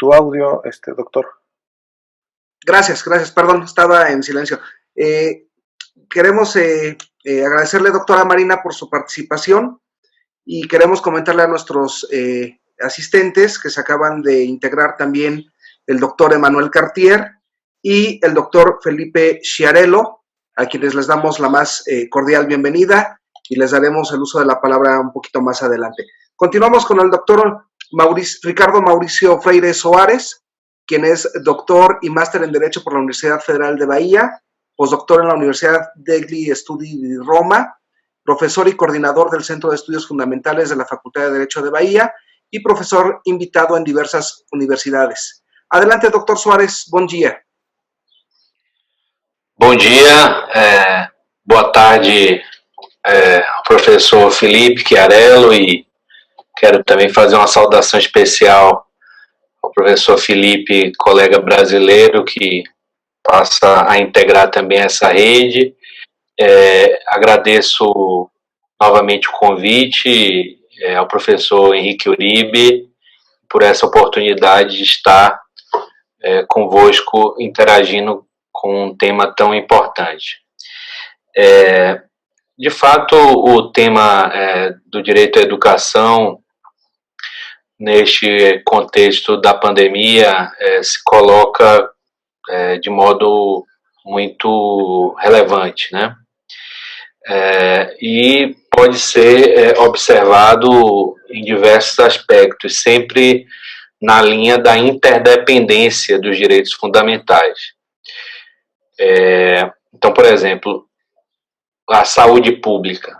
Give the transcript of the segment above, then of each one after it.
tu audio, doctor. Gracias, perdón, estaba en silencio. Queremos agradecerle, doctora Marina, por su participación y queremos comentarle a nuestros asistentes que se acaban de integrar también el doctor Emanuel Cartier y el doctor Felipe Schiarello, a quienes les damos la más cordial bienvenida y les daremos el uso de la palabra un poquito más adelante. Continuamos con el doctor Ricardo Mauricio Freire Soares, quien es doctor y máster en Derecho por la Universidad Federal de Bahía, postdoctor en la Universidad degli Studi di Roma, profesor y coordinador del Centro de Estudios Fundamentales de la Facultad de Derecho de Bahía y profesor invitado en diversas universidades. Adelante, doctor Soares, bom dia. Bom dia, boa tarde, professor Felipe Schiarello, e quero também fazer uma saudação especial ao professor Felipe, colega brasileiro, que passa a integrar também essa rede. Agradeço novamente o convite ao professor Henrique Uribe por essa oportunidade de estar convosco interagindo com um tema tão importante. De fato, o tema do direito à educação, neste contexto da pandemia, se coloca de modo muito relevante, né? E pode ser observado em diversos aspectos, sempre na linha da interdependência dos direitos fundamentais. Então, por exemplo, a saúde pública.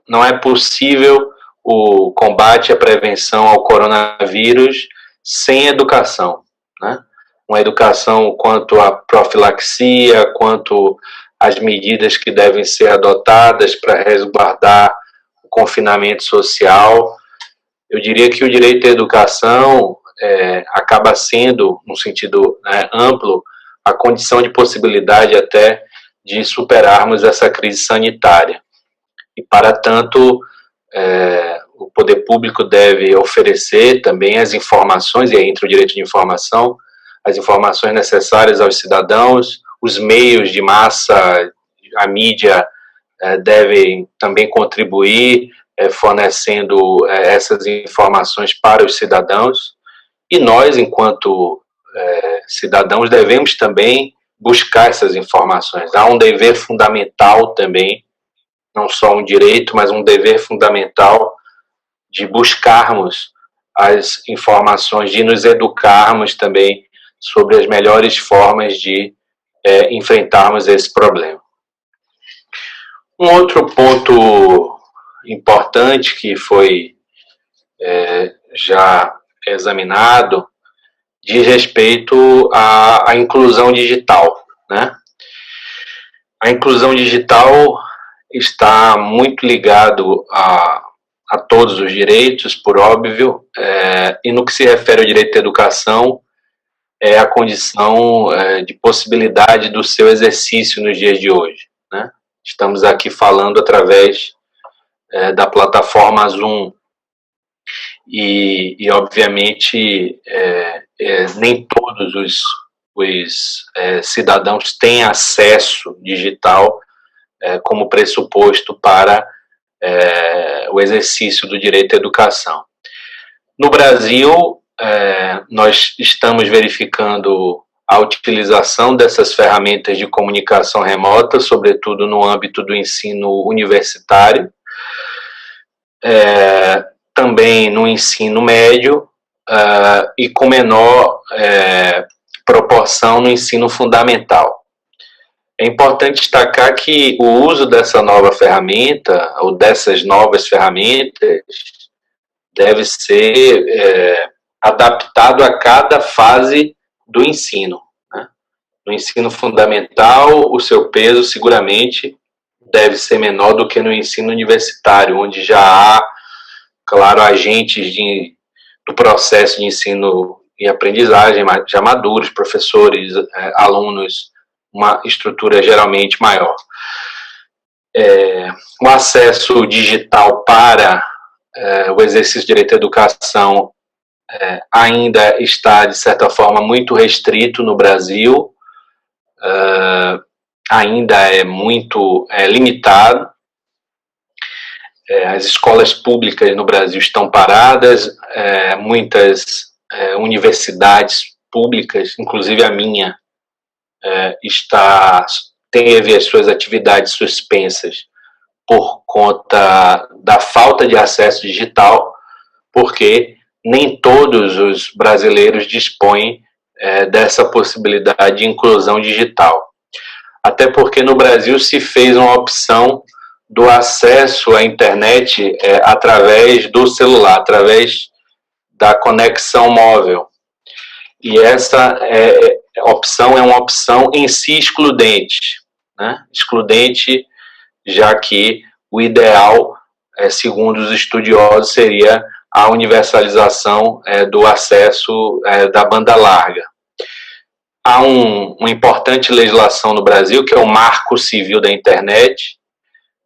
Não é possível o combate e a prevenção ao coronavírus sem educação, né? Uma educação quanto à profilaxia, quanto às medidas que devem ser adotadas para resguardar o confinamento social. Eu diria que o direito à educação acaba sendo, no sentido amplo, a condição de possibilidade até de superarmos essa crise sanitária. E, para tanto, o poder público deve oferecer também as informações, e aí entra o direito de informação, as informações necessárias aos cidadãos, os meios de massa, a mídia devem também contribuir, fornecendo essas informações para os cidadãos, e nós, enquanto cidadãos, devemos também buscar essas informações. Há um dever fundamental também, não só um direito, mas um dever fundamental de buscarmos as informações, de nos educarmos também sobre as melhores formas de enfrentarmos esse problema. Um outro ponto importante que foi já examinado diz respeito à inclusão digital, né? A inclusão digital está muito ligado a todos os direitos, por óbvio, e no que se refere ao direito à educação, é a condição de possibilidade do seu exercício nos dias de hoje, né? Estamos aqui falando através da plataforma Zoom e obviamente, nem todos os cidadãos têm acesso digital como pressuposto para o exercício do direito à educação. No Brasil, nós estamos verificando a utilização dessas ferramentas de comunicação remota, sobretudo no âmbito do ensino universitário, também no ensino médio e com menor proporção no ensino fundamental. É importante destacar que o uso dessa nova ferramenta, ou dessas novas ferramentas, deve ser adaptado a cada fase do ensino, né? No ensino fundamental, o seu peso seguramente deve ser menor do que no ensino universitário, onde já há, claro, agentes do processo de ensino e aprendizagem já maduros, professores, alunos, uma estrutura geralmente maior. O acesso digital para o exercício de direito à educação ainda está, de certa forma, muito restrito no Brasil, ainda é muito limitado. As escolas públicas no Brasil estão paradas, muitas universidades públicas, inclusive a minha, teve as suas atividades suspensas por conta da falta de acesso digital, porque nem todos os brasileiros dispõem dessa possibilidade de inclusão digital. Até porque no Brasil se fez uma opção do acesso à internet através do celular, através da conexão móvel. E essa opção é uma opção em si excludente, né? Excludente, já que o ideal, segundo os estudiosos, seria a universalização do acesso da banda larga. Há uma importante legislação no Brasil, que é o Marco Civil da Internet,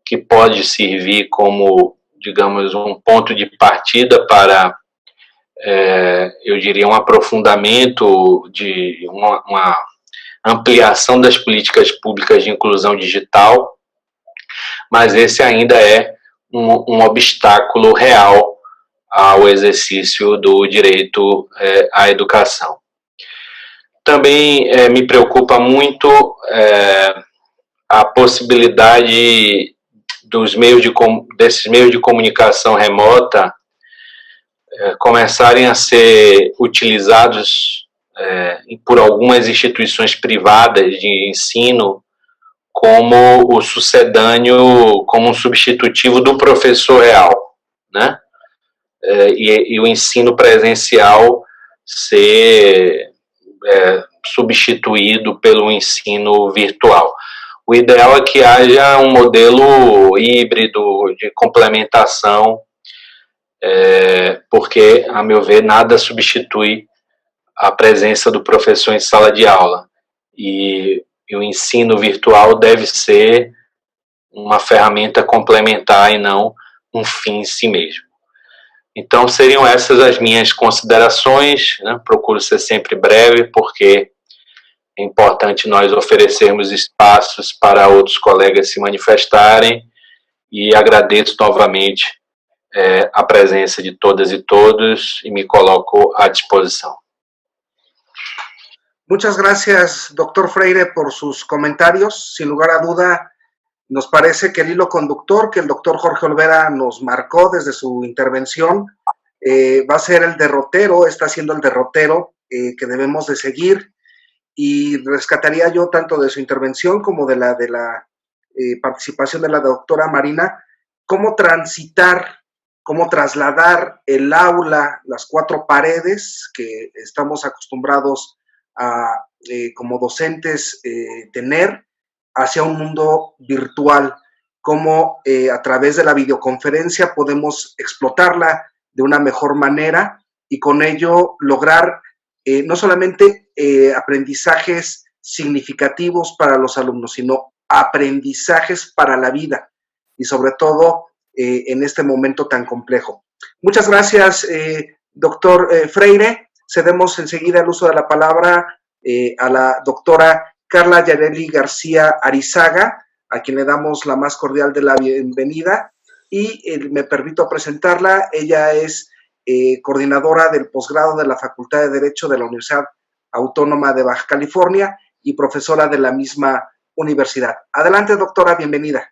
que pode servir como, digamos, um ponto de partida para, eu diria, um aprofundamento de uma ampliação das políticas públicas de inclusão digital, mas esse ainda é um obstáculo real ao exercício do direito à educação. Também me preocupa muito a possibilidade desses meios de comunicação remota começarem a ser utilizados por algumas instituições privadas de ensino como o sucedâneo, como um substitutivo do professor real, né? E o ensino presencial ser substituído pelo ensino virtual. O ideal é que haja um modelo híbrido de complementação, porque, a meu ver, nada substitui a presença do professor em sala de aula. E o ensino virtual deve ser uma ferramenta complementar e não um fim em si mesmo. Então, seriam essas as minhas considerações, né? Procuro ser sempre breve, porque é importante nós oferecermos espaços para outros colegas se manifestarem, e agradeço novamente a presença de todas e todos e me coloco à disposição. Muchas gracias, doctor Freire, por sus comentarios. Sin lugar a duda, nos parece que el hilo conductor que el doctor Jorge Olvera nos marcó desde su intervención va a ser el derrotero, está siendo el derrotero que debemos de seguir, y rescataría yo tanto de su intervención como de la participación de la doctora Marina, cómo transitar, cómo trasladar el aula, las cuatro paredes que estamos acostumbrados a, como docentes, tener hacia un mundo virtual, cómo a través de la videoconferencia podemos explotarla de una mejor manera y con ello lograr no solamente aprendizajes significativos para los alumnos, sino aprendizajes para la vida y sobre todo en este momento tan complejo. Muchas gracias, doctor Freire. Cedemos enseguida el uso de la palabra a la doctora Carla Yareli García Arizaga, a quien le damos la más cordial de la bienvenida, y me permito presentarla. Ella es coordinadora del posgrado de la Facultad de Derecho de la Universidad Autónoma de Baja California y profesora de la misma universidad. Adelante, doctora, bienvenida.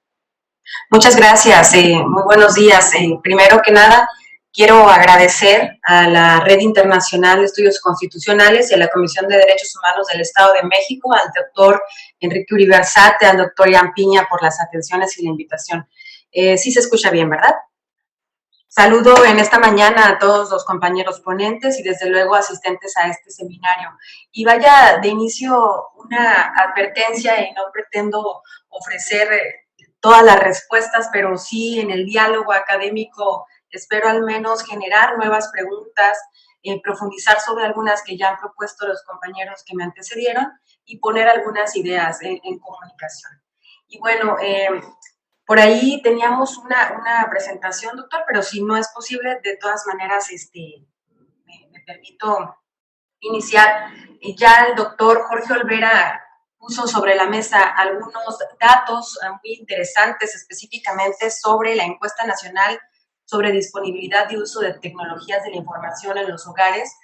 Muchas gracias, muy buenos días. Primero que nada, quiero agradecer a la Red Internacional de Estudios Constitucionales y a la Comisión de Derechos Humanos del Estado de México, al doctor Enrique Uribe Arzate, al doctor Ian Piña por las atenciones y la invitación. Sí se escucha bien, ¿verdad? Saludo en esta mañana a todos los compañeros ponentes y desde luego asistentes a este seminario. Y vaya de inicio una advertencia, y no pretendo ofrecer todas las respuestas, pero sí en el diálogo académico espero al menos generar nuevas preguntas, profundizar sobre algunas que ya han propuesto los compañeros que me antecedieron y poner algunas ideas en comunicación. Y bueno, por ahí teníamos una presentación, doctor, pero si no es posible, de todas maneras me permito iniciar. Ya el doctor Jorge Olvera puso sobre la mesa algunos datos muy interesantes específicamente sobre la encuesta nacional sobre disponibilidad y uso de tecnologías de la información en los hogares,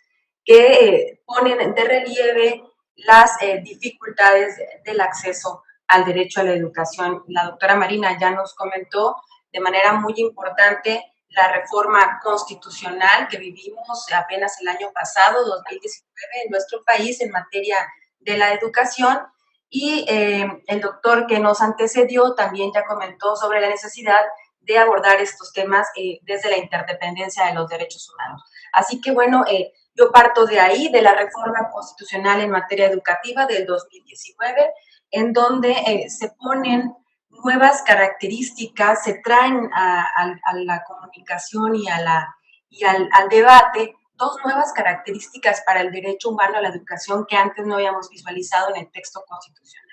que ponen de relieve las dificultades del acceso al derecho a la educación. La doctora Marina ya nos comentó de manera muy importante la reforma constitucional que vivimos apenas el año pasado, 2019, en nuestro país en materia de la educación, y el doctor que nos antecedió también ya comentó sobre la necesidad de abordar estos temas desde la interdependencia de los derechos humanos. Así que bueno, yo parto de ahí, de la reforma constitucional en materia educativa del 2019, en donde se ponen nuevas características, se traen a la comunicación y al debate dos nuevas características para el derecho humano a la educación que antes no habíamos visualizado en el texto constitucional.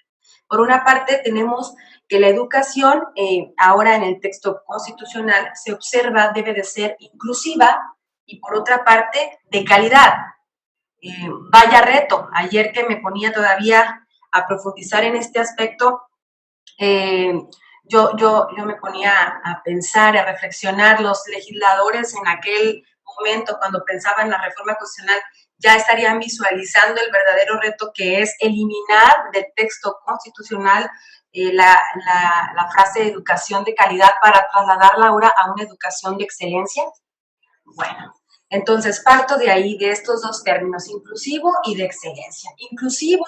Por una parte, tenemos que la educación, ahora en el texto constitucional, se observa debe de ser inclusiva y, por otra parte, de calidad. Vaya reto. Ayer que me ponía todavía a profundizar en este aspecto, yo me ponía a pensar, a reflexionar, los legisladores en aquel momento, cuando pensaban en la reforma constitucional, ya estarían visualizando el verdadero reto que es eliminar del texto constitucional la frase de educación de calidad para trasladarla ahora a una educación de excelencia. Bueno, entonces parto de ahí, de estos dos términos, inclusivo y de excelencia. Inclusivo,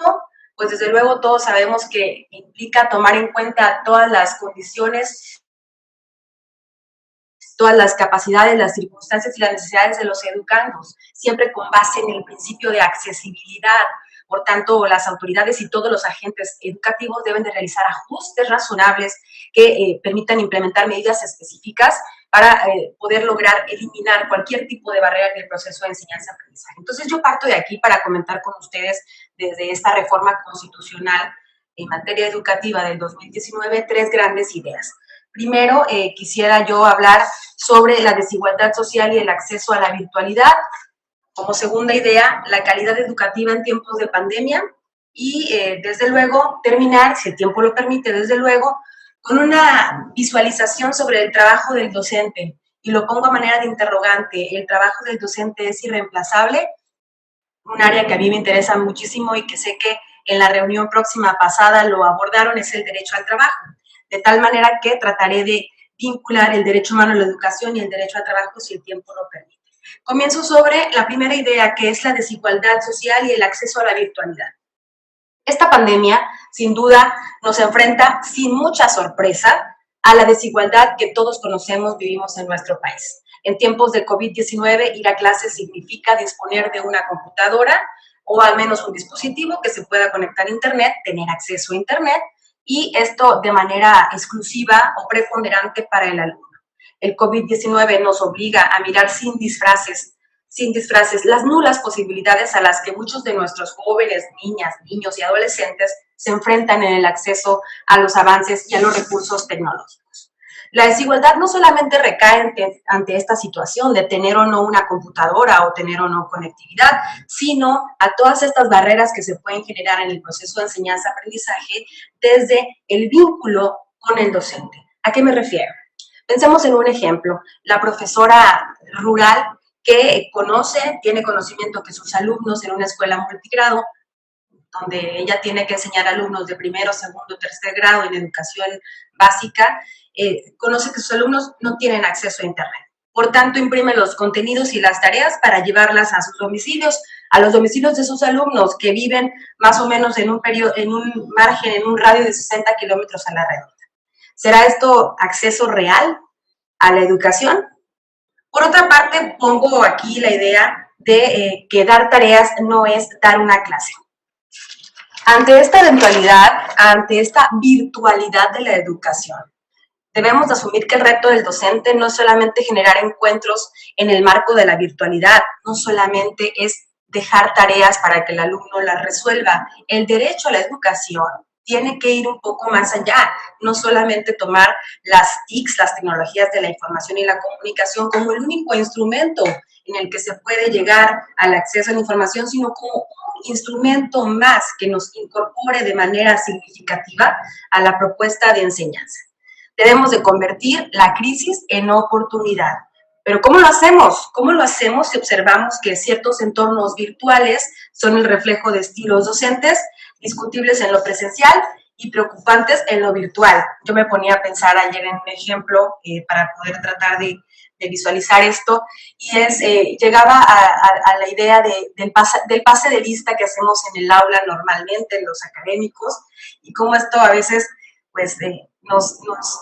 pues desde luego todos sabemos que implica tomar en cuenta todas las condiciones, todas las capacidades, las circunstancias y las necesidades de los educandos, siempre con base en el principio de accesibilidad. Por tanto, las autoridades y todos los agentes educativos deben de realizar ajustes razonables que permitan implementar medidas específicas para poder lograr eliminar cualquier tipo de barrera en el proceso de enseñanza-aprendizaje. Entonces, yo parto de aquí para comentar con ustedes desde esta reforma constitucional en materia educativa del 2019 tres grandes ideas. Primero, quisiera yo hablar sobre la desigualdad social y el acceso a la virtualidad. Como segunda idea, la calidad educativa en tiempos de pandemia. Y, desde luego, terminar, si el tiempo lo permite, desde luego, con una visualización sobre el trabajo del docente. Y lo pongo a manera de interrogante. ¿El trabajo del docente es irreemplazable? Un área que a mí me interesa muchísimo y que sé que en la reunión próxima pasada lo abordaron, es el derecho al trabajo. De tal manera que trataré de vincular el derecho humano a la educación y el derecho al trabajo si el tiempo lo permite. Comienzo sobre la primera idea, que es la desigualdad social y el acceso a la virtualidad. Esta pandemia, sin duda, nos enfrenta sin mucha sorpresa a la desigualdad que todos conocemos, vivimos en nuestro país. En tiempos de COVID-19, ir a clases significa disponer de una computadora o al menos un dispositivo que se pueda conectar a Internet, tener acceso a Internet, y esto de manera exclusiva o preponderante para el alumno. El COVID-19 nos obliga a mirar sin disfraces las nulas posibilidades a las que muchos de nuestros jóvenes, niñas, niños y adolescentes se enfrentan en el acceso a los avances y a los recursos tecnológicos. La desigualdad no solamente recae ante esta situación de tener o no una computadora o tener o no conectividad, sino a todas estas barreras que se pueden generar en el proceso de enseñanza-aprendizaje desde el vínculo con el docente. ¿A qué me refiero? Pensemos en un ejemplo, la profesora rural que tiene conocimiento que sus alumnos en una escuela multigrado, donde ella tiene que enseñar a alumnos de primero, segundo, tercer grado en educación básica, conoce que sus alumnos no tienen acceso a Internet. Por tanto, imprime los contenidos y las tareas para llevarlas a sus domicilios, a los domicilios de sus alumnos que viven más o menos en un radio de 60 kilómetros a la redonda. ¿Será esto acceso real a la educación? Por otra parte, pongo aquí la idea de que dar tareas no es dar una clase. Ante esta eventualidad, ante esta virtualidad de la educación, debemos asumir que el reto del docente no es solamente generar encuentros en el marco de la virtualidad, no solamente es dejar tareas para que el alumno las resuelva. El derecho a la educación tiene que ir un poco más allá, no solamente tomar las TICs, las tecnologías de la información y la comunicación, como el único instrumento en el que se puede llegar al acceso a la información, sino como un instrumento más que nos incorpore de manera significativa a la propuesta de enseñanza. Debemos de convertir la crisis en oportunidad. Pero ¿cómo lo hacemos? ¿Cómo lo hacemos si observamos que ciertos entornos virtuales son el reflejo de estilos docentes discutibles en lo presencial y preocupantes en lo virtual? Yo me ponía a pensar ayer en un ejemplo para poder tratar de visualizar esto, y llegaba a la idea del pase de lista que hacemos en el aula normalmente, los académicos, y cómo esto a veces pues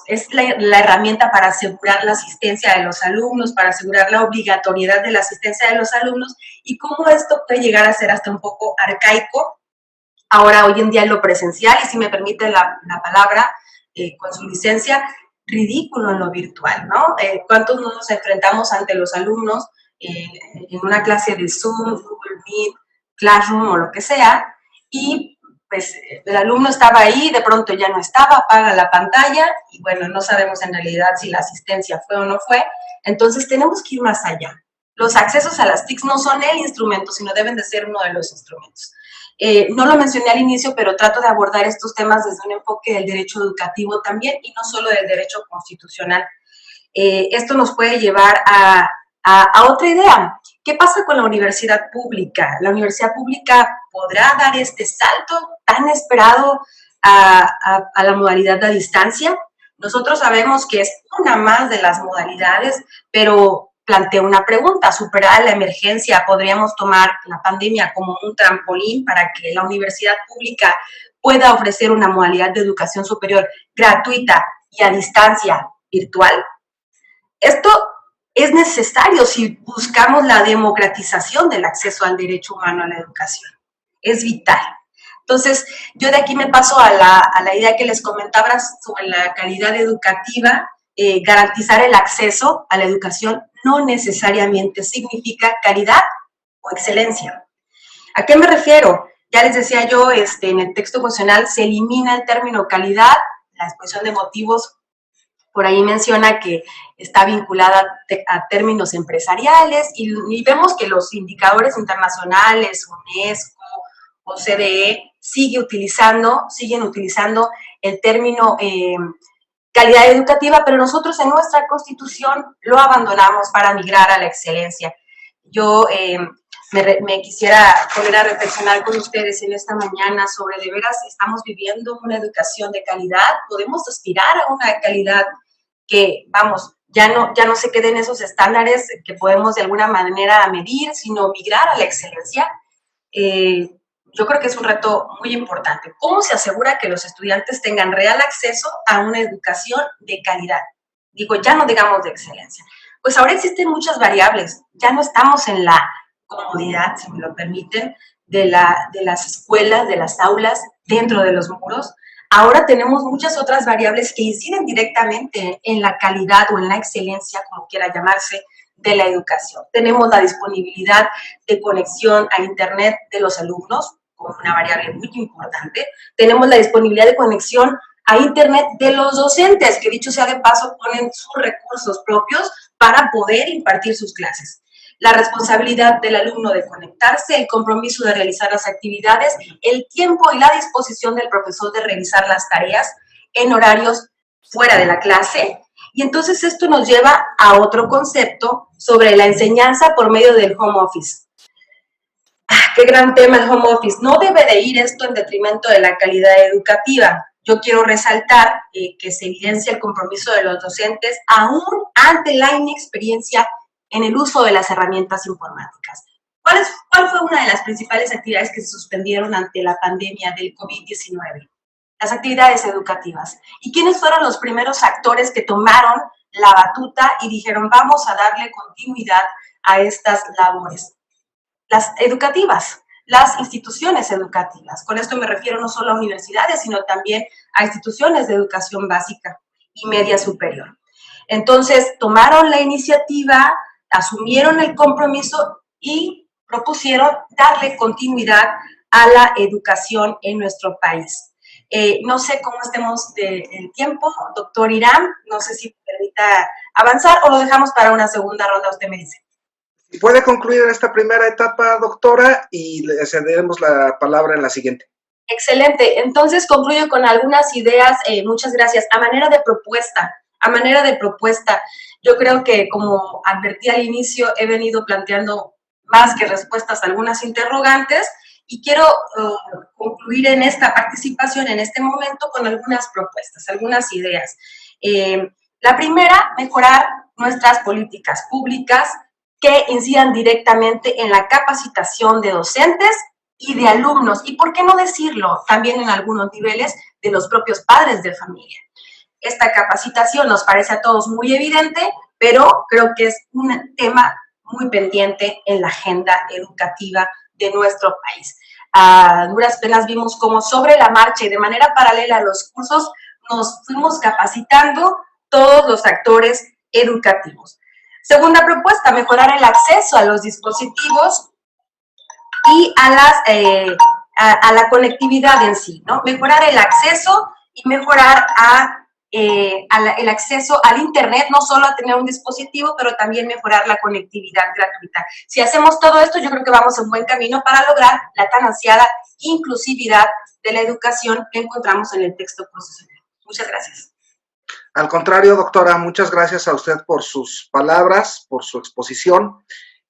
es la herramienta para asegurar la asistencia de los alumnos, para asegurar la obligatoriedad de la asistencia de los alumnos, y cómo esto puede llegar a ser hasta un poco arcaico ahora, hoy en día, en lo presencial, y si me permite la palabra, con su licencia, ridículo en lo virtual, ¿no? ¿Cuántos nos enfrentamos ante los alumnos en una clase de Zoom, Google Meet, Classroom o lo que sea, y pues el alumno estaba ahí, de pronto ya no estaba, apaga la pantalla, y bueno, no sabemos en realidad si la asistencia fue o no fue. Entonces tenemos que ir más allá. Los accesos a las TICs no son el instrumento, sino deben de ser uno de los instrumentos. No lo mencioné al inicio, pero trato de abordar estos temas desde un enfoque del derecho educativo también, y no solo del derecho constitucional. Esto nos puede llevar a otra idea. ¿Qué pasa con la universidad pública? ¿La universidad pública podrá dar este salto tan esperado a la modalidad de distancia? Nosotros sabemos que es una más de las modalidades, pero planteo una pregunta: superada la emergencia, ¿podríamos tomar la pandemia como un trampolín para que la universidad pública pueda ofrecer una modalidad de educación superior gratuita y a distancia virtual? Esto es necesario si buscamos la democratización del acceso al derecho humano a la educación. Es vital. Entonces, yo de aquí me paso a la idea que les comentaba sobre la calidad educativa. Garantizar el acceso a la educación no necesariamente significa calidad o excelencia. ¿A qué me refiero? Ya les decía yo, en el texto constitucional se elimina el término calidad, la exposición de motivos por ahí menciona que está vinculada a términos empresariales, y vemos que los indicadores internacionales, UNESCO, OCDE, siguen utilizando el término calidad educativa, pero nosotros en nuestra Constitución lo abandonamos para migrar a la excelencia. Yo me quisiera poner a reflexionar con ustedes en esta mañana sobre, de veras, estamos viviendo una educación de calidad. Podemos aspirar a una calidad que, vamos, ya no se queden esos estándares que podemos de alguna manera medir, sino migrar a la excelencia. Yo creo que es un reto muy importante. ¿Cómo se asegura que los estudiantes tengan real acceso a una educación de calidad? Digo, ya no digamos de excelencia. Pues ahora existen muchas variables. Ya no estamos en la comodidad, si me lo permiten, de las escuelas, de las aulas, dentro de los muros. Ahora tenemos muchas otras variables que inciden directamente en la calidad o en la excelencia, como quiera llamarse, de la educación. Tenemos la disponibilidad de conexión a Internet de los alumnos, como una variable muy importante. Tenemos la disponibilidad de conexión a Internet de los docentes, que dicho sea de paso, ponen sus recursos propios para poder impartir sus clases. La responsabilidad del alumno de conectarse, el compromiso de realizar las actividades, el tiempo y la disposición del profesor de realizar las tareas en horarios fuera de la clase. Y entonces esto nos lleva a otro concepto sobre la enseñanza por medio del home office. Qué gran tema el home office. No debe de ir esto en detrimento de la calidad educativa. Yo quiero resaltar que se evidencia el compromiso de los docentes aún ante la inexperiencia en el uso de las herramientas informáticas. ¿Cuál fue una de las principales actividades que se suspendieron ante la pandemia del COVID-19? Las actividades educativas. ¿Y quiénes fueron los primeros actores que tomaron la batuta y dijeron, vamos a darle continuidad a estas labores? Las educativas, las instituciones educativas. Con esto me refiero no solo a universidades, sino también a instituciones de educación básica y media superior. Entonces, tomaron la iniciativa, asumieron el compromiso y propusieron darle continuidad a la educación en nuestro país. No sé cómo estemos del tiempo, doctor Irán, no sé si me permita avanzar o lo dejamos para una segunda ronda, usted me dice. Puede concluir esta primera etapa, doctora, y le cederemos la palabra en la siguiente. Excelente. Entonces concluyo con algunas ideas. Muchas gracias. A manera de propuesta, yo creo que como advertí al inicio, he venido planteando más que respuestas a algunas interrogantes y quiero concluir en esta participación, en este momento, con algunas propuestas, algunas ideas. La primera, mejorar nuestras políticas públicas que incidan directamente en la capacitación de docentes y de alumnos, y por qué no decirlo, también en algunos niveles de los propios padres de familia. Esta capacitación nos parece a todos muy evidente, pero creo que es un tema muy pendiente en la agenda educativa de nuestro país. A duras penas vimos cómo sobre la marcha y de manera paralela a los cursos nos fuimos capacitando todos los actores educativos. Segunda propuesta, mejorar el acceso a los dispositivos y a la conectividad en sí, ¿no? Mejorar el acceso y mejorar el acceso al Internet, no solo a tener un dispositivo, pero también mejorar la conectividad gratuita. Si hacemos todo esto, yo creo que vamos en buen camino para lograr la tan ansiada inclusividad de la educación que encontramos en el texto constitucional. Muchas gracias. Al contrario, doctora, muchas gracias a usted por sus palabras, por su exposición,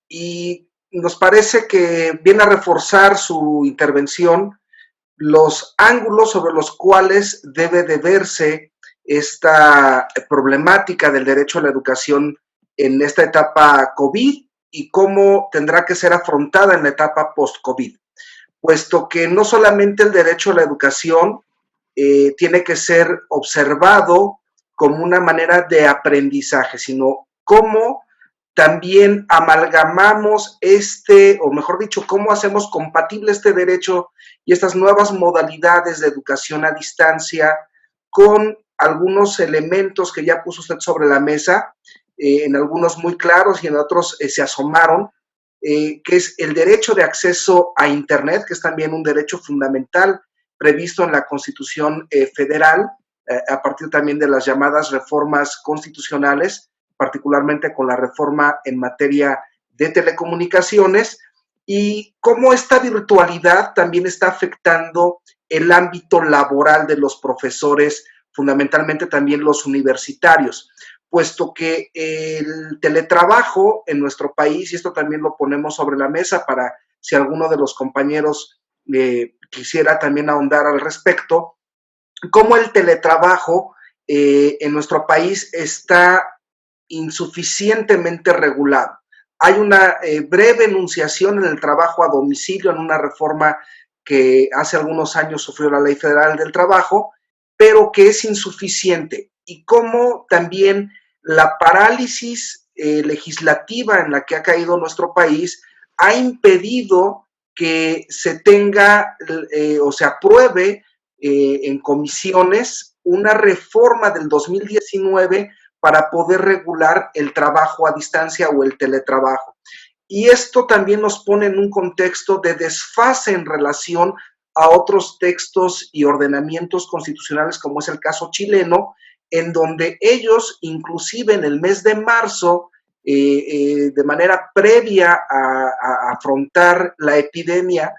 y nos parece que viene a reforzar su intervención los ángulos sobre los cuales debe de verse esta problemática del derecho a la educación en esta etapa COVID y cómo tendrá que ser afrontada en la etapa post-COVID, puesto que no solamente el derecho a la educación tiene que ser observado como una manera de aprendizaje, sino cómo también amalgamamos o mejor dicho, cómo hacemos compatible este derecho y estas nuevas modalidades de educación a distancia con algunos elementos que ya puso usted sobre la mesa, en algunos muy claros y en otros se asomaron, que es el derecho de acceso a Internet, que es también un derecho fundamental previsto en la Constitución Federal, a partir también de las llamadas reformas constitucionales, particularmente con la reforma en materia de telecomunicaciones, y cómo esta virtualidad también está afectando el ámbito laboral de los profesores, fundamentalmente también los universitarios, puesto que el teletrabajo en nuestro país, y esto también lo ponemos sobre la mesa para si alguno de los compañeros quisiera también ahondar al respecto, cómo el teletrabajo en nuestro país está insuficientemente regulado. Hay una breve enunciación en el trabajo a domicilio, en una reforma que hace algunos años sufrió la Ley Federal del Trabajo, pero que es insuficiente. Y cómo también la parálisis legislativa en la que ha caído nuestro país ha impedido que se tenga o se apruebe en comisiones una reforma del 2019 para poder regular el trabajo a distancia o el teletrabajo. Y esto también nos pone en un contexto de desfase en relación a otros textos y ordenamientos constitucionales, como es el caso chileno, en donde ellos, inclusive en el mes de marzo, de manera previa a afrontar la epidemia,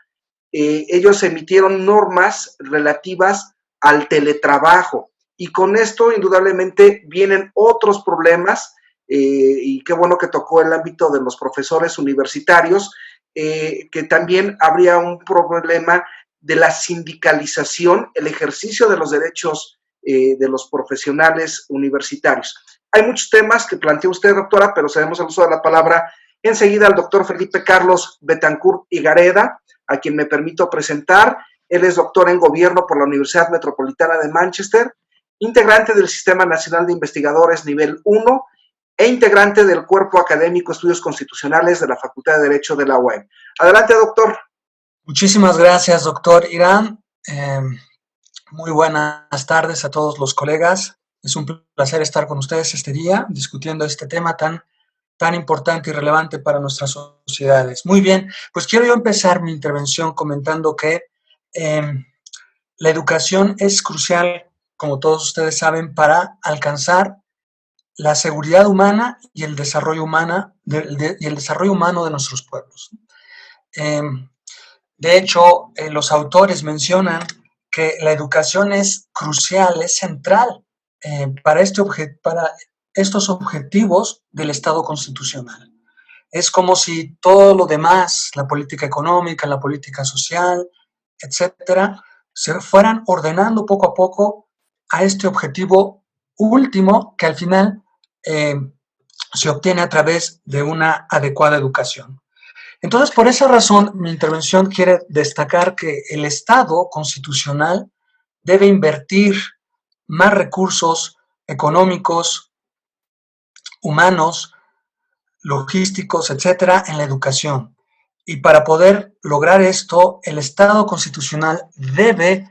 ellos emitieron normas relativas al teletrabajo. Y con esto, indudablemente, vienen otros problemas, y qué bueno que tocó el ámbito de los profesores universitarios, que también habría un problema de la sindicalización, el ejercicio de los derechos de los profesionales universitarios. Hay muchos temas que planteó usted, doctora, pero cedemos el uso de la palabra enseguida al doctor Felipe Carlos Betancourt Higareda, a quien me permito presentar. Él es doctor en Gobierno por la Universidad Metropolitana de Manchester, integrante del Sistema Nacional de Investigadores Nivel 1 e integrante del Cuerpo Académico Estudios Constitucionales de la Facultad de Derecho de la UAM. Adelante, doctor. Muchísimas gracias, doctor Irán. Muy buenas tardes a todos los colegas. Es un placer estar con ustedes este día discutiendo este tema tan importante y relevante para nuestras sociedades. Muy bien, pues quiero yo empezar mi intervención comentando que la educación es crucial, como todos ustedes saben, para alcanzar la seguridad humana y el desarrollo, y el desarrollo humano de nuestros pueblos. De hecho, los autores mencionan que la educación es crucial, es central para estos objetivos del Estado constitucional. Es como si todo lo demás, la política económica, la política social, etcétera, se fueran ordenando poco a poco a este objetivo último que al final se obtiene a través de una adecuada educación. Entonces, por esa razón, mi intervención quiere destacar que el Estado constitucional debe invertir más recursos económicos, humanos, logísticos, etcétera, en la educación. Y para poder lograr esto, el Estado constitucional debe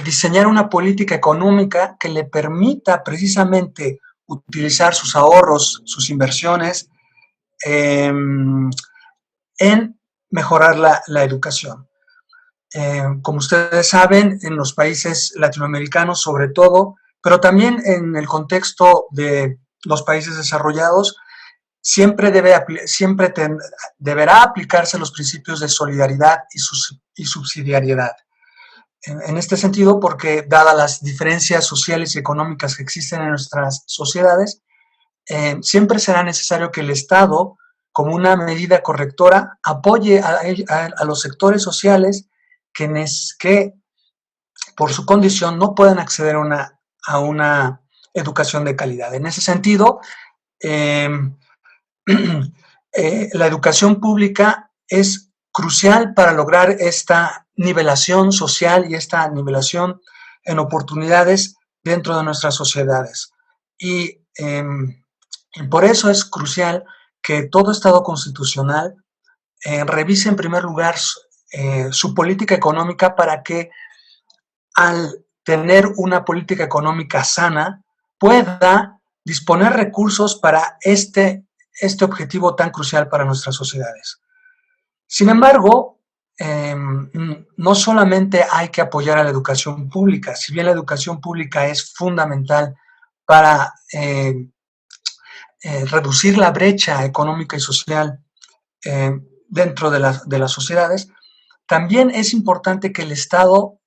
diseñar una política económica que le permita precisamente utilizar sus ahorros, sus inversiones, en mejorar la educación. Como ustedes saben, en los países latinoamericanos sobre todo, pero también en el contexto de los países desarrollados, siempre deberá aplicarse los principios de solidaridad y subsidiariedad. En este sentido, porque dadas las diferencias sociales y económicas que existen en nuestras sociedades, siempre será necesario que el Estado, como una medida correctora, apoye a los sectores sociales que por su condición no pueden acceder a una educación de calidad. En ese sentido, la educación pública es crucial para lograr esta nivelación social y esta nivelación en oportunidades dentro de nuestras sociedades. Y por eso es crucial que todo Estado constitucional revise en primer lugar su política económica para que al tener una política económica sana pueda disponer recursos para este objetivo tan crucial para nuestras sociedades. Sin embargo, no solamente hay que apoyar a la educación pública, si bien la educación pública es fundamental para reducir la brecha económica y social dentro de las sociedades, también es importante que el Estado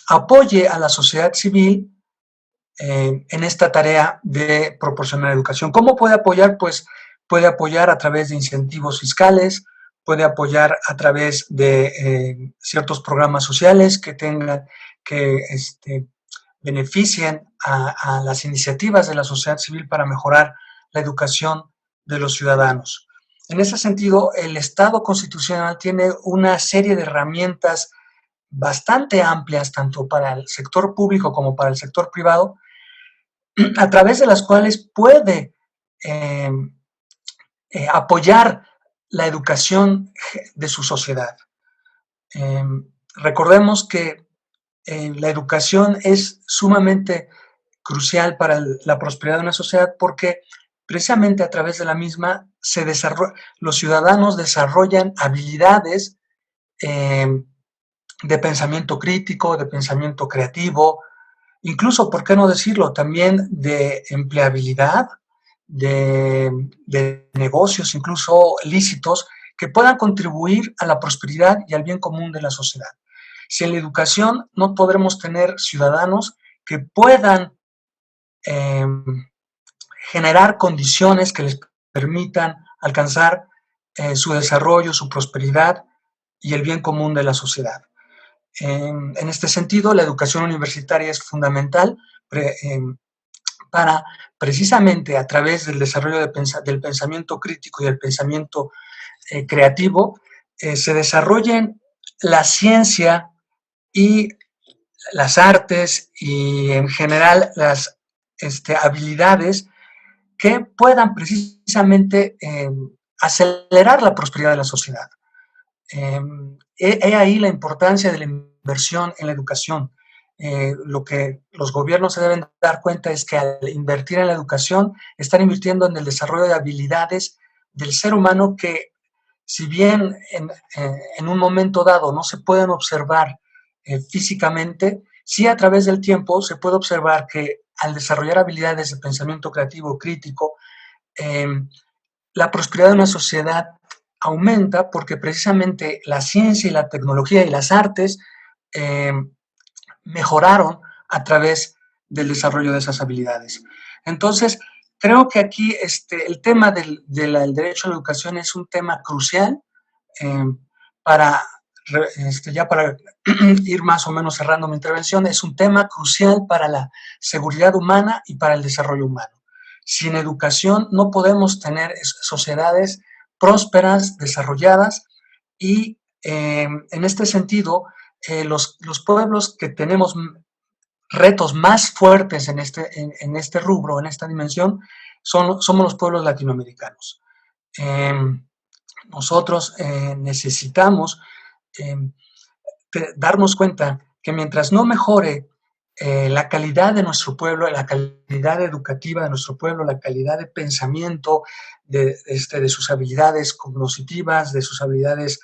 apoye a la sociedad civil en esta tarea de proporcionar educación. ¿Cómo puede apoyar? Pues puede apoyar a través de incentivos fiscales, puede apoyar a través de ciertos programas sociales que beneficien a las iniciativas de la sociedad civil para mejorar la educación de los ciudadanos. En ese sentido, el Estado constitucional tiene una serie de herramientas bastante amplias, tanto para el sector público como para el sector privado, a través de las cuales puede apoyar la educación de su sociedad. Recordemos que la educación es sumamente crucial para la prosperidad de una sociedad porque precisamente a través de la misma los ciudadanos desarrollan habilidades de pensamiento crítico, de pensamiento creativo, incluso, ¿por qué no decirlo?, también de empleabilidad, de negocios, incluso lícitos, que puedan contribuir a la prosperidad y al bien común de la sociedad. Sin la educación no podremos tener ciudadanos que puedan generar condiciones que les permitan alcanzar su desarrollo, su prosperidad y el bien común de la sociedad. En este sentido, la educación universitaria es fundamental para precisamente a través del desarrollo del pensamiento crítico y del pensamiento creativo, se desarrollen la ciencia y las artes y en general las habilidades que puedan precisamente acelerar la prosperidad de la sociedad. He ahí la importancia de la inversión en la educación. Lo que los gobiernos se deben dar cuenta es que al invertir en la educación están invirtiendo en el desarrollo de habilidades del ser humano que, si bien en un momento dado no se pueden observar físicamente, sí a través del tiempo se puede observar que al desarrollar habilidades de pensamiento creativo, crítico, la prosperidad de una sociedad aumenta porque precisamente la ciencia y la tecnología y las artes mejoraron a través del desarrollo de esas habilidades. Entonces, creo que aquí el tema del derecho a la educación es un tema crucial para, ya para ir más o menos cerrando mi intervención, es un tema crucial para la seguridad humana y para el desarrollo humano. Sin educación no podemos tener sociedades prósperas, desarrolladas, y en este sentido, los pueblos que tenemos retos más fuertes en este rubro, en esta dimensión, somos los pueblos latinoamericanos. Nosotros necesitamos darnos cuenta que mientras no mejore la calidad de nuestro pueblo, la calidad educativa de nuestro pueblo, la calidad de pensamiento, de sus habilidades cognitivas, de sus habilidades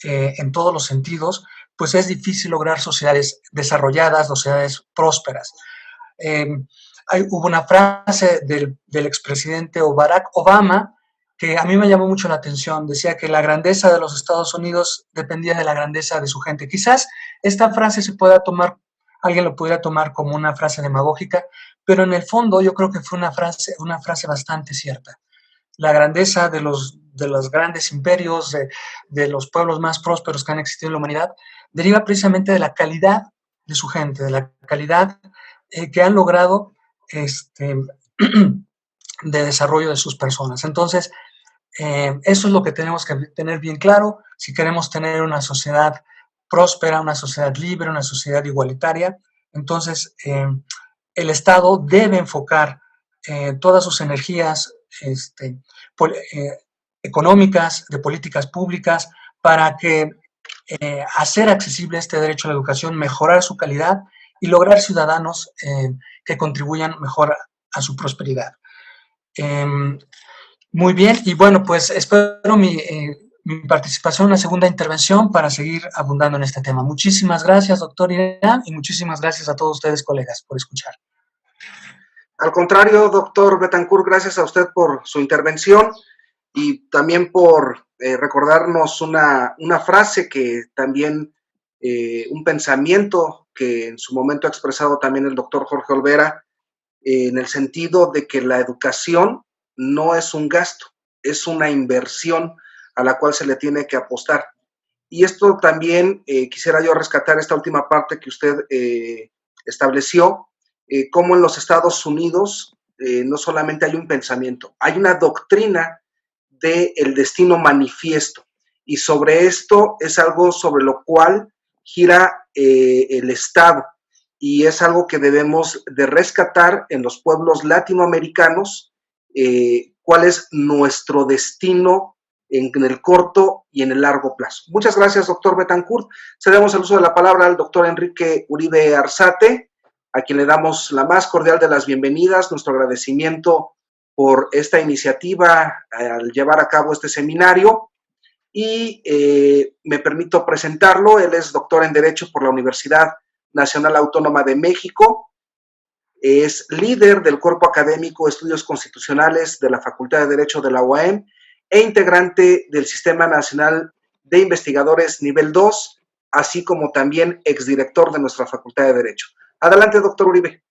en todos los sentidos, pues es difícil lograr sociedades desarrolladas, sociedades prósperas. Hubo una frase del expresidente Barack Obama que a mí me llamó mucho la atención. Decía que la grandeza de los Estados Unidos dependía de la grandeza de su gente. Quizás esta frase alguien lo pudiera tomar como una frase demagógica, pero en el fondo yo creo que fue una frase bastante cierta. La grandeza de los grandes imperios, de los pueblos más prósperos que han existido en la humanidad, deriva precisamente de la calidad de su gente, de la calidad que han logrado de desarrollo de sus personas. Entonces, eso es lo que tenemos que tener bien claro si queremos tener una sociedad próspera, una sociedad libre, una sociedad igualitaria. Entonces, el Estado debe enfocar todas sus energías económicas, de políticas públicas, para que hacer accesible este derecho a la educación, mejorar su calidad y lograr ciudadanos que contribuyan mejor a su prosperidad. Muy bien, y bueno, pues espero mi participación en la segunda intervención para seguir abundando en este tema. Muchísimas gracias, doctor Irán, y muchísimas gracias a todos ustedes, colegas, por escuchar. Al contrario, doctor Betancourt, gracias a usted por su intervención y también por recordarnos una frase que también, un pensamiento que en su momento ha expresado también el doctor Jorge Olvera, en el sentido de que la educación no es un gasto, es una inversión a la cual se le tiene que apostar. Y esto también quisiera yo rescatar esta última parte que usted estableció, cómo en los Estados Unidos no solamente hay un pensamiento, hay una doctrina del destino manifiesto. Y sobre esto es algo sobre lo cual gira el Estado. Y es algo que debemos de rescatar en los pueblos latinoamericanos, cuál es nuestro destino en el corto y en el largo plazo. Muchas gracias, doctor Betancourt. Cedemos el uso de la palabra al doctor Enrique Uribe Arzate, a quien le damos la más cordial de las bienvenidas, nuestro agradecimiento por esta iniciativa al llevar a cabo este seminario. Y me permito presentarlo. Él es doctor en Derecho por la Universidad Nacional Autónoma de México, es líder del Cuerpo Académico de Estudios Constitucionales de la Facultad de Derecho de la UAM e integrante del Sistema Nacional de Investigadores Nivel 2, así como también exdirector de nuestra Facultad de Derecho. Adelante, doctor Uribe.